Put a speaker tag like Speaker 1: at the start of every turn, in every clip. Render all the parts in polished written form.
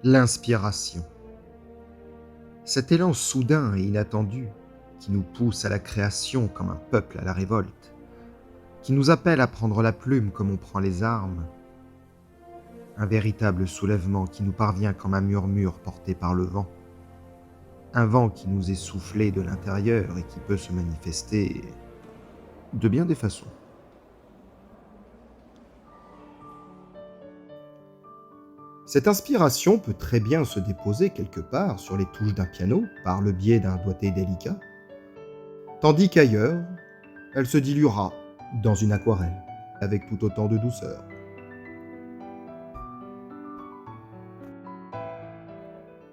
Speaker 1: L'inspiration. Cet élan soudain et inattendu qui nous pousse à la création comme un peuple à la révolte, qui nous appelle à prendre la plume comme on prend les armes, un véritable soulèvement qui nous parvient comme un murmure porté par le vent, un vent qui nous est soufflé de l'intérieur et qui peut se manifester de bien des façons. Cette inspiration peut très bien se déposer quelque part sur les touches d'un piano par le biais d'un doigté délicat, tandis qu'ailleurs, elle se diluera dans une aquarelle avec tout autant de douceur.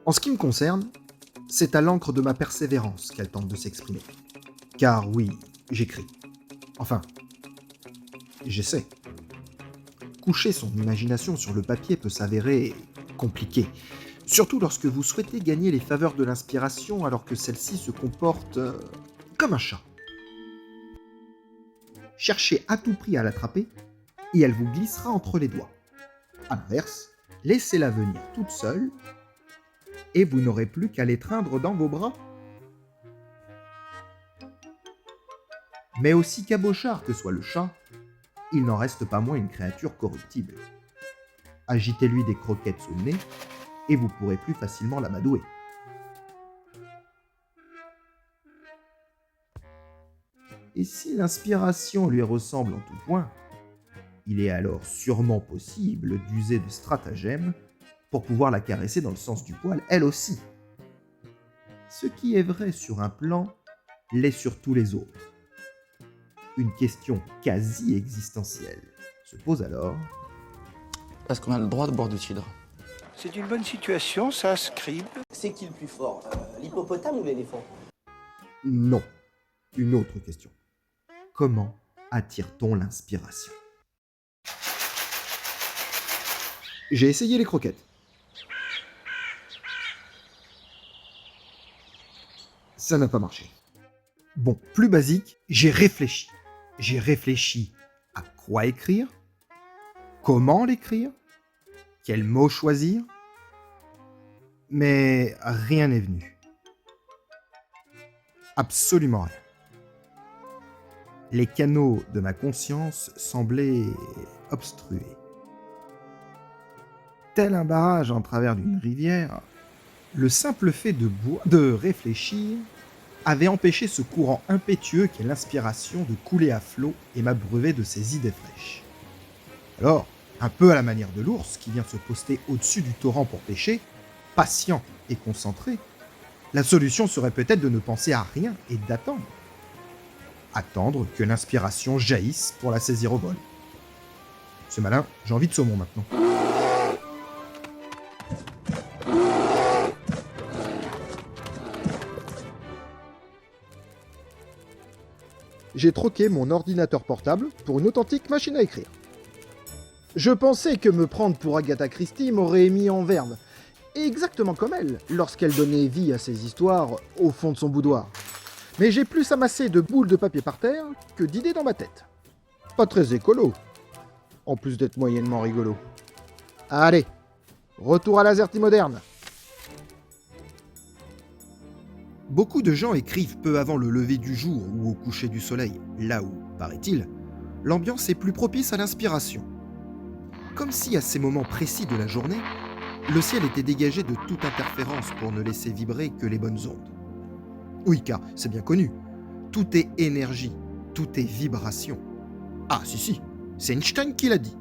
Speaker 1: En ce qui me concerne, c'est à l'encre de ma persévérance qu'elle tente de s'exprimer. Car oui, j'écris. Enfin, j'essaie. Coucher son imagination sur le papier peut s'avérer compliqué, surtout lorsque vous souhaitez gagner les faveurs de l'inspiration alors que celle-ci se comporte comme un chat. Cherchez à tout prix à l'attraper et elle vous glissera entre les doigts. À l'inverse, laissez-la venir toute seule et vous n'aurez plus qu'à l'étreindre dans vos bras. Mais aussi cabochard que soit le chat, il n'en reste pas moins une créature corruptible. Agitez-lui des croquettes sous le nez et vous pourrez plus facilement l'amadouer. Et si l'inspiration lui ressemble en tout point, il est alors sûrement possible d'user de stratagèmes pour pouvoir la caresser dans le sens du poil, elle aussi. Ce qui est vrai sur un plan l'est sur tous les autres. Une question quasi existentielle se pose alors.
Speaker 2: Parce qu'on a le droit de boire du cidre.
Speaker 3: C'est une bonne situation, ça, Scribe.
Speaker 4: C'est qui le plus fort, l'hippopotame ou l'éléphant?
Speaker 1: Non, une autre question. Comment attire-t-on l'inspiration? J'ai essayé les croquettes. Ça n'a pas marché. Bon, plus basique, j'ai réfléchi. J'ai réfléchi à quoi écrire, comment l'écrire, quels mots choisir, mais rien n'est venu. Absolument rien. Les canaux de ma conscience semblaient obstrués. Tel un barrage en travers d'une rivière, le simple fait de réfléchir avait empêché ce courant impétueux qu'est l'inspiration de couler à flot et m'abreuver de ses idées fraîches. Alors, un peu à la manière de l'ours qui vient se poster au-dessus du torrent pour pêcher, patient et concentré, la solution serait peut-être de ne penser à rien et d'attendre. Attendre que l'inspiration jaillisse pour la saisir au vol. C'est malin, j'ai envie de saumon maintenant. J'ai troqué mon ordinateur portable pour une authentique machine à écrire. Je pensais que me prendre pour Agatha Christie m'aurait mis en verve, exactement comme elle, lorsqu'elle donnait vie à ses histoires au fond de son boudoir. Mais j'ai plus amassé de boules de papier par terre que d'idées dans ma tête. Pas très écolo, en plus d'être moyennement rigolo. Allez, retour à l'AZERTY moderne. Beaucoup de gens écrivent peu avant le lever du jour ou au coucher du soleil, là où, paraît-il, l'ambiance est plus propice à l'inspiration. Comme si à ces moments précis de la journée, le ciel était dégagé de toute interférence pour ne laisser vibrer que les bonnes ondes. Oui, car c'est bien connu, tout est énergie, tout est vibration. Ah si, c'est Einstein qui l'a dit.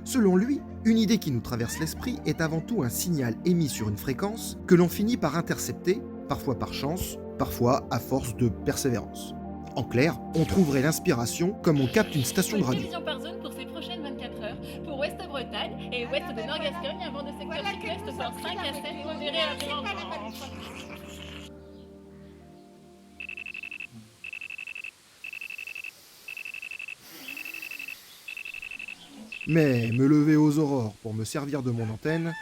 Speaker 1: Selon lui, une idée qui nous traverse l'esprit est avant tout un signal émis sur une fréquence que l'on finit par intercepter, parfois par chance, parfois à force de persévérance. En clair, on trouverait l'inspiration comme on capte une station de radio.
Speaker 5: Division par zone pour ces prochaines 24 heures. Pour Ouest-Bretagne et ouest de Nord-Gascogne, un vent de secteur sud-ouest sur 5 à 7, modéré à violent.
Speaker 1: Mais me lever aux aurores pour me servir de mon antenne,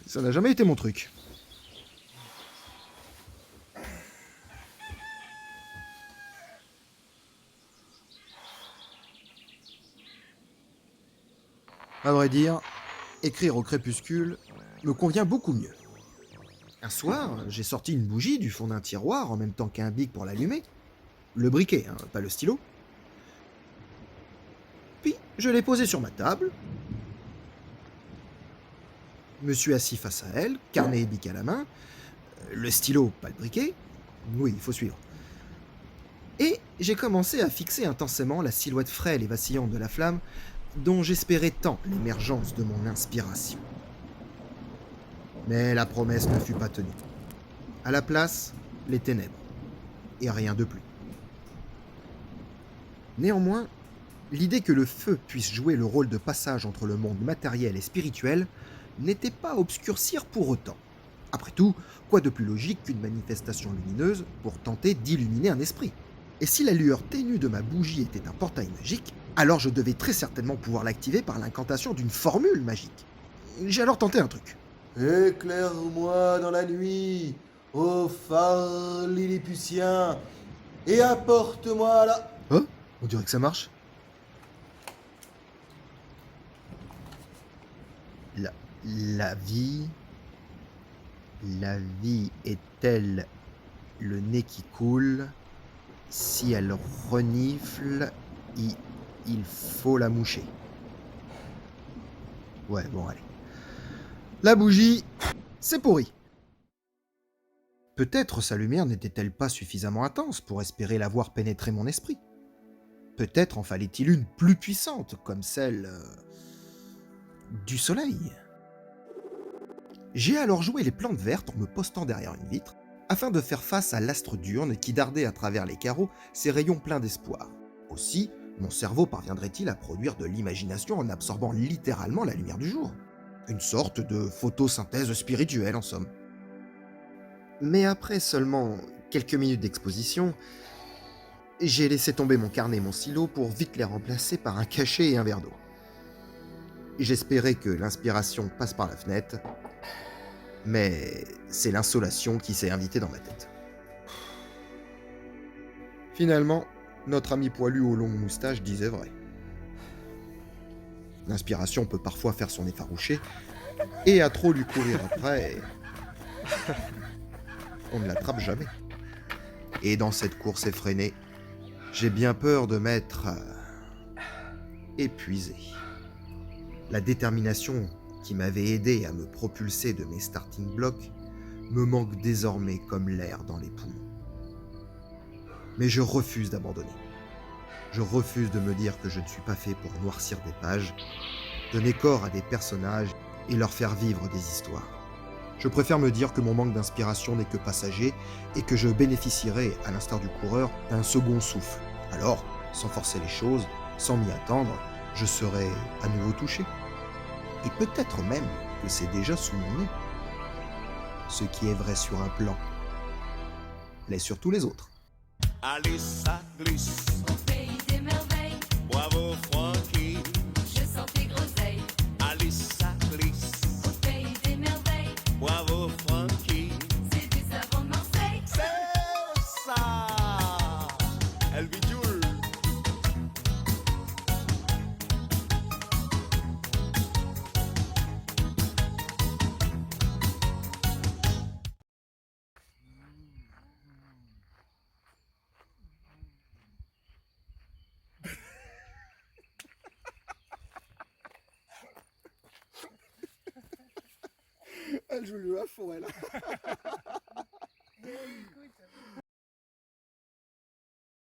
Speaker 1: ça n'a jamais été mon truc. À vrai dire, écrire au crépuscule, me convient beaucoup mieux. Un soir, j'ai sorti une bougie du fond d'un tiroir en même temps qu'un bic pour l'allumer. Le briquet, hein, pas le stylo. Puis, je l'ai posée sur ma table. Me suis assis face à elle, carnet et bic à la main. Le stylo, pas le briquet. Oui, il faut suivre. Et j'ai commencé à fixer intensément la silhouette frêle et vacillante de la flamme dont j'espérais tant l'émergence de mon inspiration. Mais la promesse ne fut pas tenue. À la place, les ténèbres. Et rien de plus. Néanmoins, l'idée que le feu puisse jouer le rôle de passage entre le monde matériel et spirituel n'était pas à obscurcir pour autant. Après tout, quoi de plus logique qu'une manifestation lumineuse pour tenter d'illuminer un esprit? Et si la lueur ténue de ma bougie était un portail magique, alors je devais très certainement pouvoir l'activer par l'incantation d'une formule magique. J'ai alors tenté un truc.
Speaker 6: Éclaire-moi dans la nuit, ô phare lilliputien, et apporte-moi la...
Speaker 1: Oh, on dirait que ça marche. La vie... La vie est-elle le nez qui coule? Si elle renifle, il faut la moucher. Ouais, bon, allez. La bougie, c'est pourri. Peut-être sa lumière n'était-elle pas suffisamment intense pour espérer la voir pénétrer mon esprit. Peut-être en fallait-il une plus puissante, comme celle du soleil. J'ai alors joué les plantes vertes en me postant derrière une vitre, afin de faire face à l'astre diurne qui dardait à travers les carreaux ses rayons pleins d'espoir. Aussi, mon cerveau parviendrait-il à produire de l'imagination en absorbant littéralement la lumière du jour? Une sorte de photosynthèse spirituelle, en somme. Mais après seulement quelques minutes d'exposition, j'ai laissé tomber mon carnet et mon stylo pour vite les remplacer par un cachet et un verre d'eau. J'espérais que l'inspiration passe par la fenêtre, mais c'est l'insolation qui s'est invitée dans ma tête. Finalement, notre ami poilu aux longues moustaches disait vrai. L'inspiration peut parfois faire son effarouché, et à trop lui courir après, on ne l'attrape jamais. Et dans cette course effrénée, j'ai bien peur de m'être épuisé. La détermination qui m'avait aidé à me propulser de mes starting blocks me manque désormais comme l'air dans les poumons. Mais je refuse d'abandonner. Je refuse de me dire que je ne suis pas fait pour noircir des pages, donner corps à des personnages et leur faire vivre des histoires. Je préfère me dire que mon manque d'inspiration n'est que passager et que je bénéficierai, à l'instar du coureur, d'un second souffle. Alors, sans forcer les choses, sans m'y attendre, je serai à nouveau touché. Et peut-être même que c'est déjà sous mon nez. Ce qui est vrai sur un plan l'est sur tous les autres.
Speaker 7: Allez, ça glisse.
Speaker 8: Au pays des merveilles,
Speaker 7: Bravo, Frankie.
Speaker 8: je sens tes groseilles.
Speaker 7: Allez, ça glisse.
Speaker 8: Au pays des merveilles,
Speaker 7: Bravo, Frankie.
Speaker 8: c'est du savon de Marseille.
Speaker 7: C'est ça. El Bidjoul.
Speaker 1: Elle joue le à fond, elle.